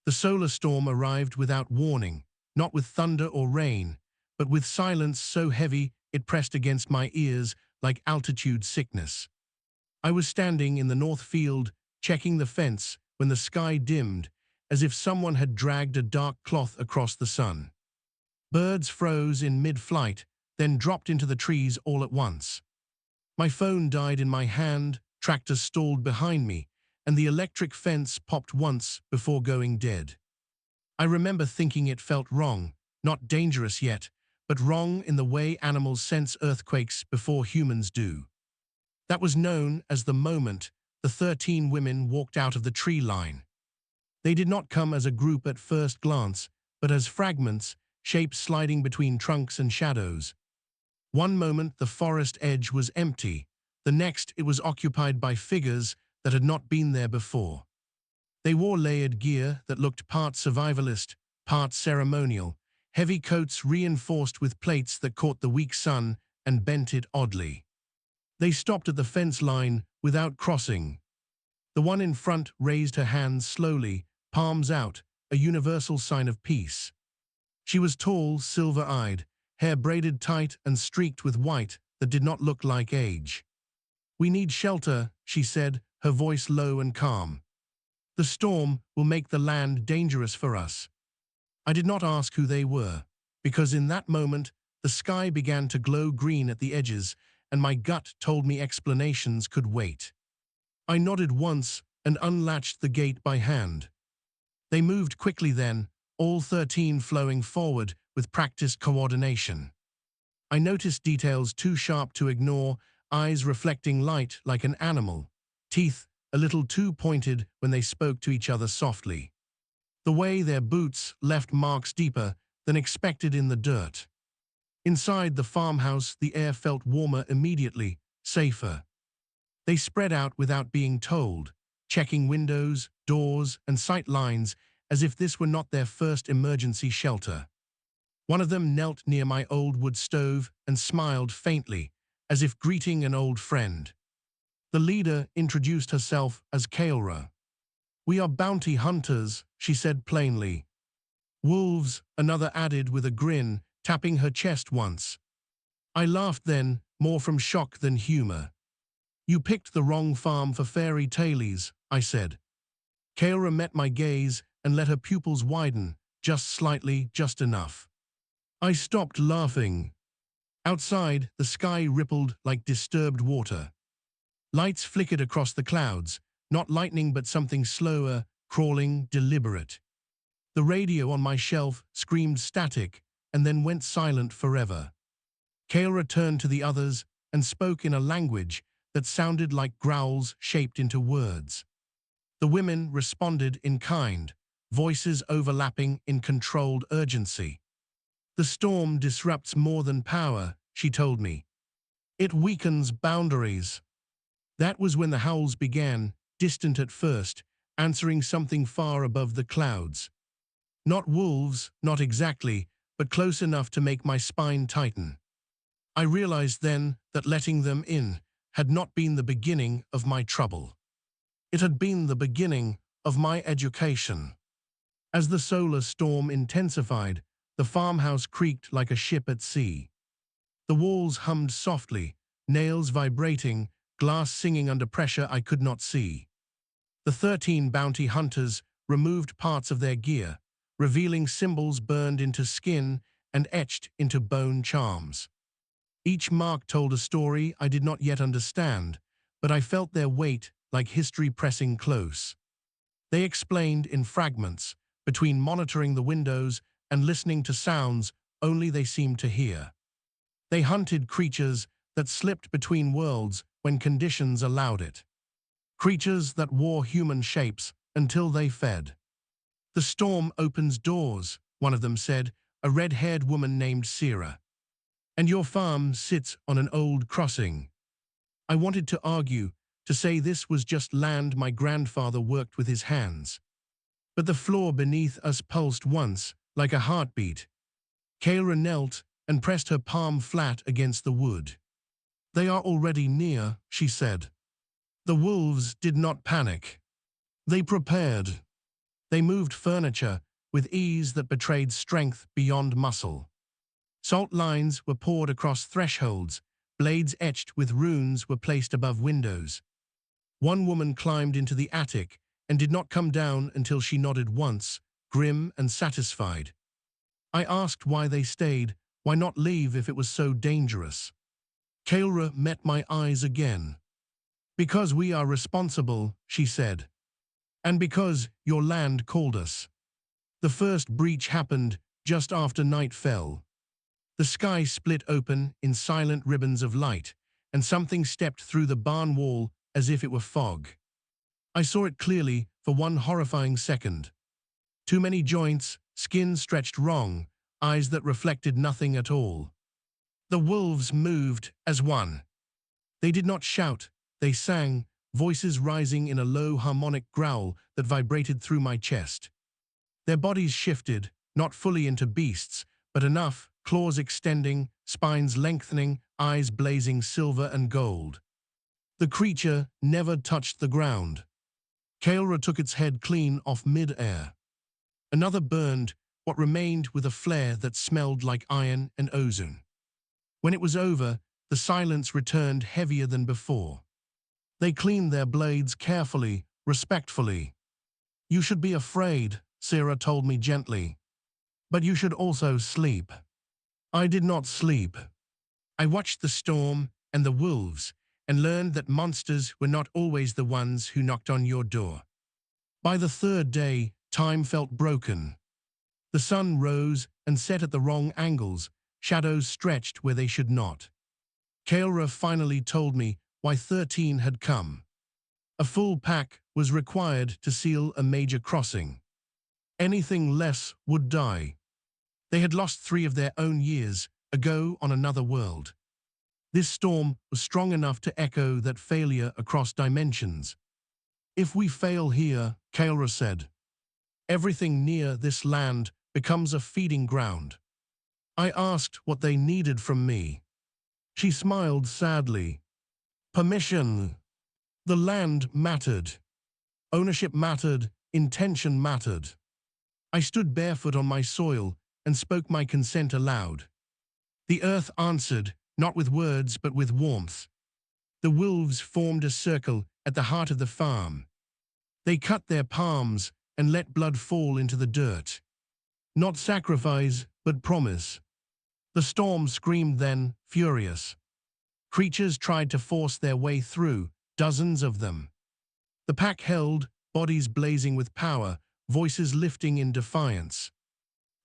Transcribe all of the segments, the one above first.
The solar storm arrived without warning, not with thunder or rain, but with silence so heavy it pressed against my ears like altitude sickness. I was standing in the north field, checking the fence, when the sky dimmed, as if someone had dragged a dark cloth across the sun. Birds froze in mid-flight, then dropped into the trees all at once. My phone died in my hand, tractors stalled behind me, and the electric fence popped once before going dead. I remember thinking it felt wrong, not dangerous yet, but wrong in the way animals sense earthquakes before humans do. That was known as the moment the 13 women walked out of the tree line. They did not come as a group at first glance, but as fragments, shapes sliding between trunks and shadows. One moment the forest edge was empty, the next it was occupied by figures that had not been there before. They wore layered gear that looked part survivalist, part ceremonial, heavy coats reinforced with plates that caught the weak sun and bent it oddly. They stopped at the fence line without crossing. The one in front raised her hands slowly, palms out, a universal sign of peace. She was tall, silver-eyed, hair braided tight and streaked with white that did not look like age. "We need shelter," she said, her voice low and calm. "The storm will make the land dangerous for us." I did not ask who they were, because in that moment the sky began to glow green at the edges, and my gut told me explanations could wait. I nodded once and unlatched the gate by hand. They moved quickly then, all 13 flowing forward with practiced coordination. I noticed details too sharp to ignore, eyes reflecting light like an animal, teeth a little too pointed when they spoke to each other softly. The way their boots left marks deeper than expected in the dirt. Inside the farmhouse, the air felt warmer immediately, safer. They spread out without being told, checking windows, doors, and sight lines as if this were not their first emergency shelter. One of them knelt near my old wood stove and smiled faintly, as if greeting an old friend. The leader introduced herself as Kaelra. "We are bounty hunters," she said plainly. "Wolves," another added with a grin, tapping her chest once. I laughed then, more from shock than humor. "You picked the wrong farm for fairy tales," I said. Kaelra met my gaze and let her pupils widen, just slightly, just enough. I stopped laughing. Outside, the sky rippled like disturbed water. Lights flickered across the clouds, not lightning but something slower, crawling, deliberate. The radio on my shelf screamed static and then went silent forever. Kaelra turned to the others and spoke in a language that sounded like growls shaped into words. The women responded in kind, voices overlapping in controlled urgency. "The storm disrupts more than power," she told me. "It weakens boundaries." That was when the howls began, distant at first, answering something far above the clouds. Not wolves, not exactly, but close enough to make my spine tighten. I realized then that letting them in had not been the beginning of my trouble. It had been the beginning of my education. As the solar storm intensified, the farmhouse creaked like a ship at sea. The walls hummed softly, nails vibrating, glass singing under pressure I could not see. The 13 bounty hunters removed parts of their gear, revealing symbols burned into skin and etched into bone charms. Each mark told a story I did not yet understand, but I felt their weight like history pressing close. They explained in fragments, between monitoring the windows and listening to sounds only they seemed to hear. They hunted creatures that slipped between worlds when conditions allowed it. Creatures that wore human shapes until they fed. "The storm opens doors," one of them said, a red-haired woman named Sira. "And your farm sits on an old crossing." I wanted to argue, to say this was just land my grandfather worked with his hands. But the floor beneath us pulsed once, like a heartbeat. Kaelra knelt and pressed her palm flat against the wood. "They are already near," she said. The wolves did not panic. They prepared. They moved furniture with ease that betrayed strength beyond muscle. Salt lines were poured across thresholds, blades etched with runes were placed above windows. One woman climbed into the attic and did not come down until she nodded once, grim and satisfied. I asked why they stayed, why not leave if it was so dangerous. Kaelra met my eyes again. Because we are responsible, she said. And because your land called us. The first breach happened just after night fell. The sky split open in silent ribbons of light, and something stepped through the barn wall as if it were fog. I saw it clearly for one horrifying second. Too many joints, skin stretched wrong, eyes that reflected nothing at all. The wolves moved as one. They did not shout, they sang, voices rising in a low harmonic growl that vibrated through my chest. Their bodies shifted, not fully into beasts, but enough, claws extending, spines lengthening, eyes blazing silver and gold. The creature never touched the ground. Kaelra took its head clean off mid-air. Another burned, what remained with a flare that smelled like iron and ozone. When it was over, the silence returned heavier than before. They cleaned their blades carefully, respectfully. You should be afraid, Sarah told me gently. But you should also sleep. I did not sleep. I watched the storm and the wolves and learned that monsters were not always the ones who knocked on your door. By the third day, time felt broken. The sun rose and set at the wrong angles, shadows stretched where they should not. Kaelra finally told me why 13 had come. A full pack was required to seal a major crossing. Anything less would die. They had lost 3 of their own years ago on another world. This storm was strong enough to echo that failure across dimensions. If we fail here, Kaelra said, everything near this land becomes a feeding ground. I asked what they needed from me. She smiled sadly. Permission. The land mattered. Ownership mattered. Intention mattered. I stood barefoot on my soil and spoke my consent aloud. The earth answered, not with words but with warmth. The wolves formed a circle at the heart of the farm. They cut their palms and let blood fall into the dirt. Not sacrifice, but promise. The storm screamed then, furious. Creatures tried to force their way through, dozens of them. The pack held, bodies blazing with power, voices lifting in defiance.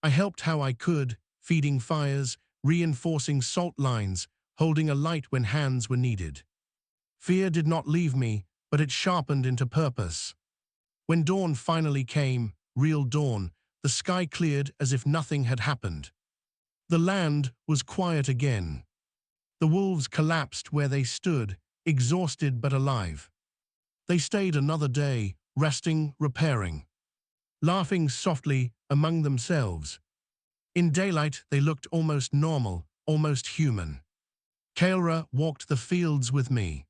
I helped how I could, feeding fires, reinforcing salt lines, holding a light when hands were needed. Fear did not leave me, but it sharpened into purpose. When dawn finally came, real dawn, the sky cleared as if nothing had happened. The land was quiet again. The wolves collapsed where they stood, exhausted but alive. They stayed another day, resting, repairing, laughing softly among themselves. In daylight, they looked almost normal, almost human. Kaelra walked the fields with me.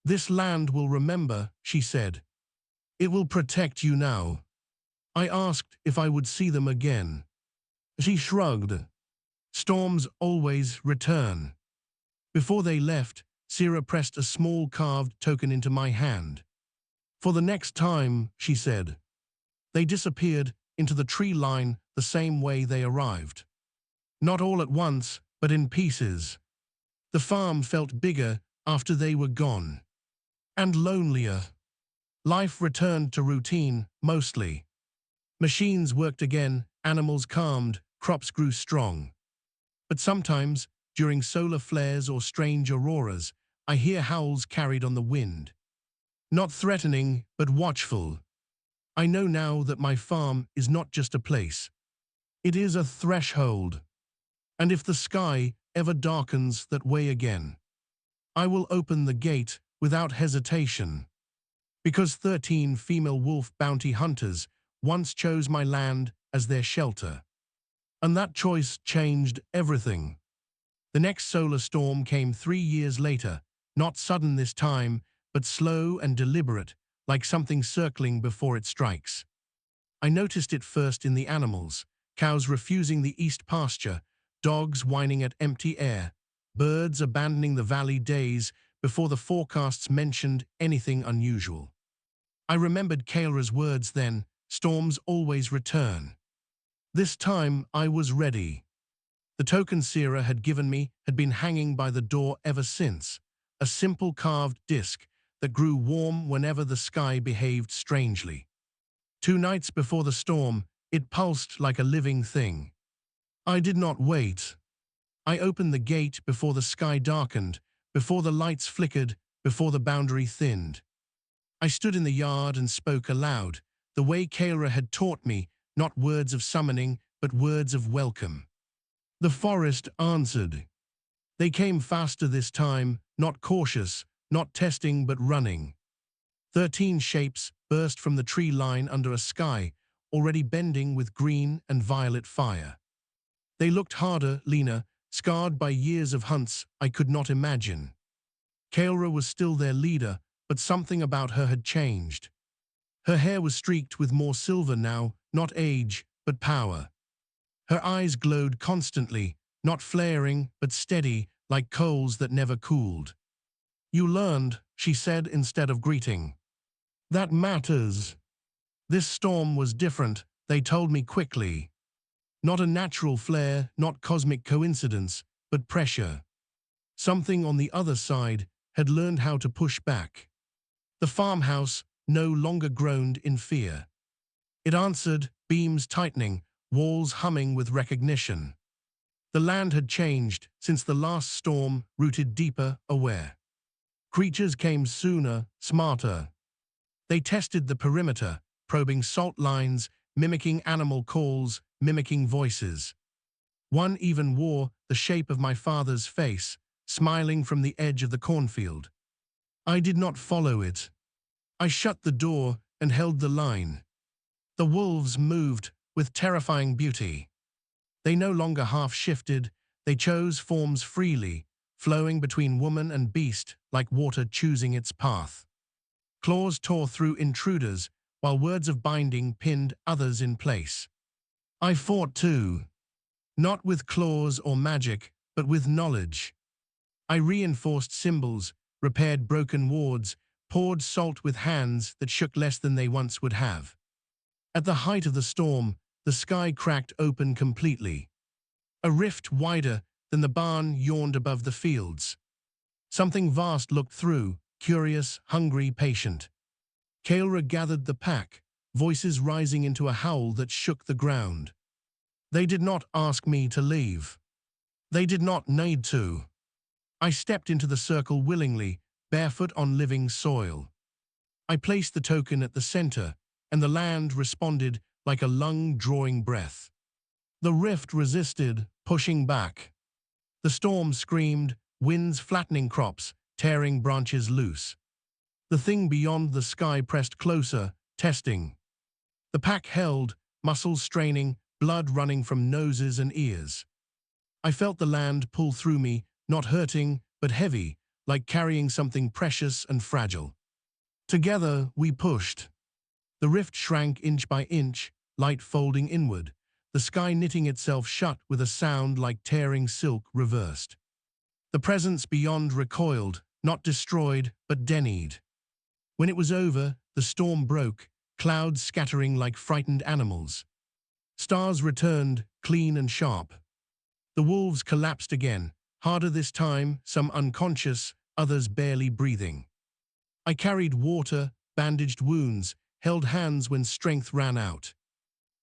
This land will remember, she said. It will protect you now. I asked if I would see them again. She shrugged. Storms always return. Before they left, Sarah pressed a small carved token into my hand. For the next time, she said. They disappeared into the tree line the same way they arrived. Not all at once, but in pieces. The farm felt bigger after they were gone. And lonelier. Life returned to routine, mostly. Machines worked again, animals calmed, crops grew strong. But sometimes, during solar flares or strange auroras, I hear howls carried on the wind. Not threatening, but watchful. I know now that my farm is not just a place. It is a threshold. And if the sky ever darkens that way again, I will open the gate without hesitation. Because 13 female wolf bounty hunters once chose my land as their shelter. And that choice changed everything. The next solar storm came 3 years later, not sudden this time, but slow and deliberate, like something circling before it strikes. I noticed it first in the animals, cows refusing the east pasture, dogs whining at empty air, birds abandoning the valley days before the forecasts mentioned anything unusual. I remembered Kaelra's words then, storms always return. This time I was ready. The token Sira had given me had been hanging by the door ever since, a simple carved disc that grew warm whenever the sky behaved strangely. 2 nights before the storm, it pulsed like a living thing. I did not wait. I opened the gate before the sky darkened, before the lights flickered, before the boundary thinned. I stood in the yard and spoke aloud, the way Kaelra had taught me, not words of summoning, but words of welcome. The forest answered. They came faster this time, not cautious, not testing but running. 13 shapes burst from the tree line under a sky, already bending with green and violet fire. They looked harder, leaner, scarred by years of hunts I could not imagine. Kaelra was still their leader, but something about her had changed. Her hair was streaked with more silver now, not age, but power. Her eyes glowed constantly, not flaring, but steady, like coals that never cooled. "You learned," she said instead of greeting. "That matters." This storm was different, they told me quickly. Not a natural flare, not cosmic coincidence, but pressure. Something on the other side had learned how to push back. The farmhouse no longer groaned in fear. It answered, beams tightening, walls humming with recognition. The land had changed since the last storm, rooted deeper, aware. Creatures came sooner, smarter. They tested the perimeter, probing salt lines, mimicking animal calls, mimicking voices. One even wore the shape of my father's face, smiling from the edge of the cornfield. I did not follow it. I shut the door and held the line. The wolves moved with terrifying beauty. They no longer half-shifted, they chose forms freely, flowing between woman and beast like water choosing its path. Claws tore through intruders, while words of binding pinned others in place. I fought too, not with claws or magic, but with knowledge. I reinforced symbols, repaired broken wards, poured salt with hands that shook less than they once would have. At the height of the storm, the sky cracked open completely. A rift wider than the barn yawned above the fields. Something vast looked through, curious, hungry, patient. Kaelra gathered the pack, voices rising into a howl that shook the ground. They did not ask me to leave. They did not need to. I stepped into the circle willingly, barefoot on living soil. I placed the token at the center, and the land responded like a lung drawing breath. The rift resisted, pushing back. The storm screamed, winds flattening crops, tearing branches loose. The thing beyond the sky pressed closer, testing. The pack held, muscles straining, blood running from noses and ears. I felt the land pull through me, not hurting, but heavy, like carrying something precious and fragile. Together, we pushed. The rift shrank inch by inch, light folding inward, the sky knitting itself shut with a sound like tearing silk reversed. The presence beyond recoiled, not destroyed, but denied. When it was over, the storm broke, clouds scattering like frightened animals. Stars returned, clean and sharp. The wolves collapsed again, harder this time, some unconscious, others barely breathing. I carried water, bandaged wounds, held hands when strength ran out.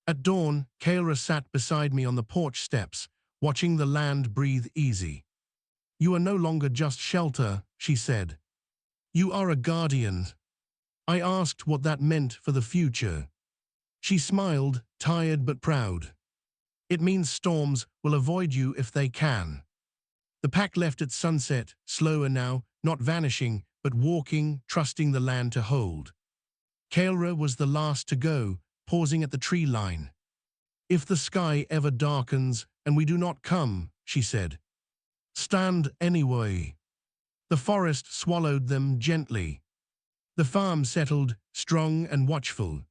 At dawn, Kaelra sat beside me on the porch steps, watching the land breathe easy. "You are no longer just shelter," she said. "You are a guardian." I asked what that meant for the future. She smiled, tired but proud. "It means storms will avoid you if they can." The pack left at sunset, slower now, not vanishing, but walking, trusting the land to hold. Kaelra was the last to go, pausing at the tree line. "If the sky ever darkens and we do not come," she said, "stand anyway." The forest swallowed them gently. The farm settled, strong and watchful.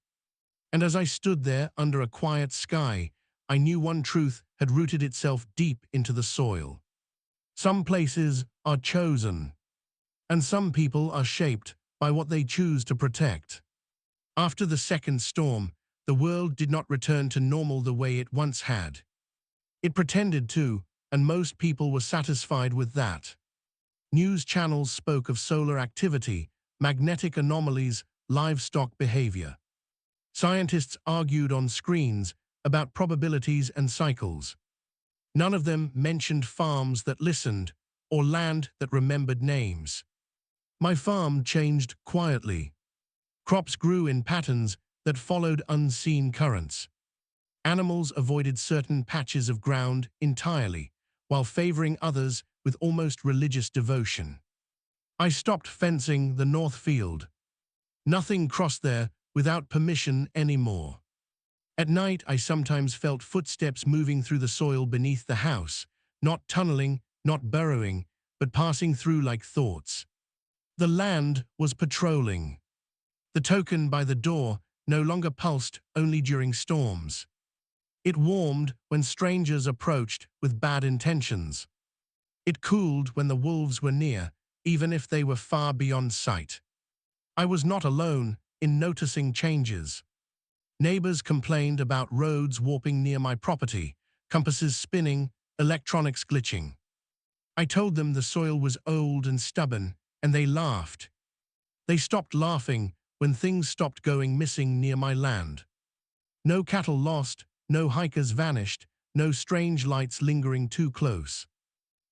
And as I stood there under a quiet sky, I knew one truth had rooted itself deep into the soil. Some places are chosen, and some people are shaped by what they choose to protect. After the second storm, the world did not return to normal the way it once had. It pretended to, and most people were satisfied with that. News channels spoke of solar activity, magnetic anomalies, livestock behavior. Scientists argued on screens about probabilities and cycles. None of them mentioned farms that listened or land that remembered names. My farm changed quietly. Crops grew in patterns that followed unseen currents. Animals avoided certain patches of ground entirely, while favoring others with almost religious devotion. I stopped fencing the north field. Nothing crossed there without permission anymore. At night, I sometimes felt footsteps moving through the soil beneath the house, not tunneling, not burrowing, but passing through like thoughts. The land was patrolling. The token by the door no longer pulsed only during storms. It warmed when strangers approached with bad intentions. It cooled when the wolves were near, even if they were far beyond sight. I was not alone in noticing changes. Neighbors complained about roads warping near my property, compasses spinning, electronics glitching. I told them the soil was old and stubborn, and they laughed. They stopped laughing when things stopped going missing near my land. No cattle lost, no hikers vanished, no strange lights lingering too close.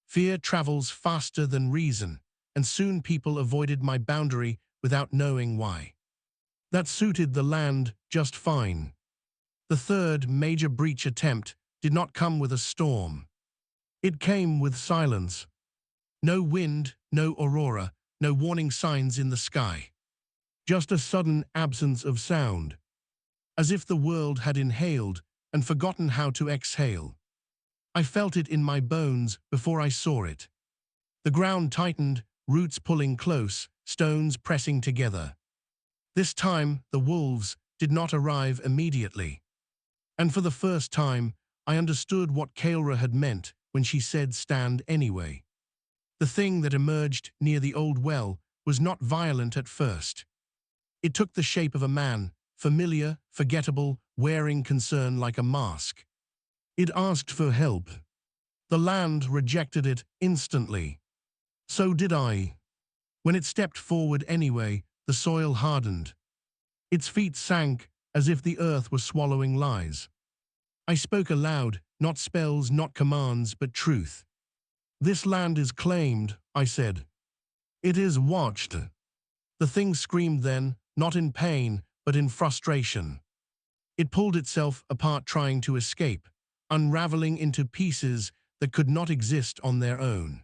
Fear travels faster than reason, and soon people avoided my boundary without knowing why. That suited the land just fine. The third major breach attempt did not come with a storm. It came with silence. No wind, no aurora, no warning signs in the sky. Just a sudden absence of sound, as if the world had inhaled and forgotten how to exhale. I felt it in my bones before I saw it. The ground tightened, roots pulling close, stones pressing together. This time, the wolves did not arrive immediately. And for the first time, I understood what Kaelra had meant when she said stand anyway. The thing that emerged near the old well was not violent at first. It took the shape of a man, familiar, forgettable, wearing concern like a mask. It asked for help. The land rejected it instantly. So did I. When it stepped forward anyway, the soil hardened. Its feet sank as if the earth was swallowing lies. I spoke aloud, not spells, not commands, but truth. This land is claimed, I said. It is watched. The thing screamed then, not in pain, but in frustration. It pulled itself apart trying to escape, unraveling into pieces that could not exist on their own.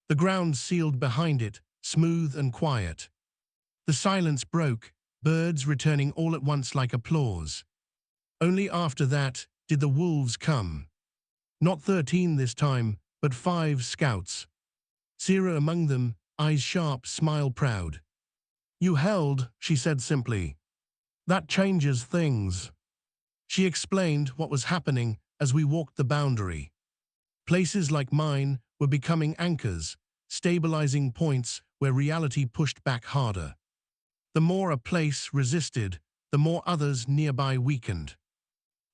The ground sealed behind it, smooth and quiet. The silence broke, birds returning all at once like applause. Only after that did the wolves come. Not 13 this time, but 5 scouts. Sira among them, eyes sharp, smile proud. You held, she said simply. That changes things. She explained what was happening as we walked the boundary. Places like mine were becoming anchors, stabilizing points where reality pushed back harder. The more a place resisted, the more others nearby weakened.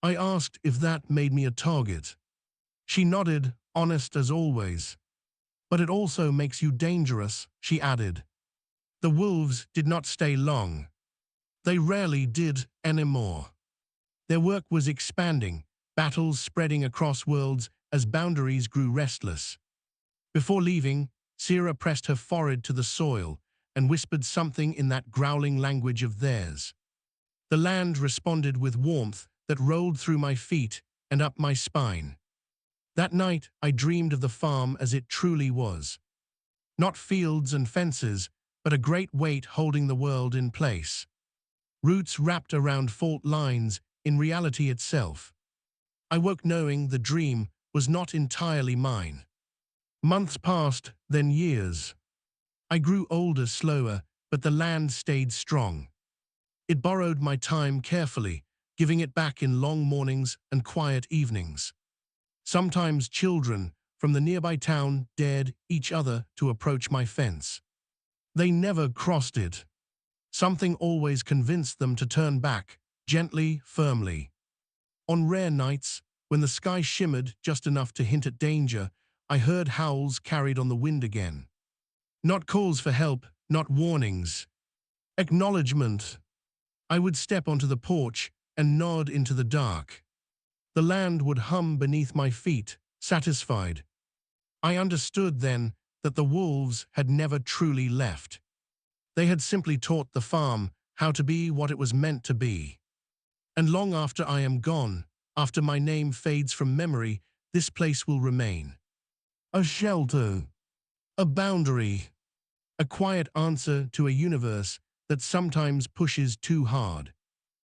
I asked if that made me a target. She nodded, honest as always. But it also makes you dangerous, she added. The wolves did not stay long. They rarely did anymore. Their work was expanding, battles spreading across worlds as boundaries grew restless. Before leaving, Sira pressed her forehead to the soil and whispered something in that growling language of theirs. The land responded with warmth that rolled through my feet and up my spine. That night, I dreamed of the farm as it truly was. Not fields and fences, but a great weight holding the world in place. Roots wrapped around fault lines in reality itself. I woke knowing the dream was not entirely mine. Months passed, then years. I grew older slower, but the land stayed strong. It borrowed my time carefully, giving it back in long mornings and quiet evenings. Sometimes children from the nearby town dared each other to approach my fence. They never crossed it. Something always convinced them to turn back, gently, firmly. On rare nights, when the sky shimmered just enough to hint at danger, I heard howls carried on the wind again. Not calls for help, not warnings. Acknowledgement. I would step onto the porch and nod into the dark. The land would hum beneath my feet, satisfied. I understood then that the wolves had never truly left. They had simply taught the farm how to be what it was meant to be. And long after I am gone, after my name fades from memory, this place will remain. A shelter, a boundary, a quiet answer to a universe that sometimes pushes too hard.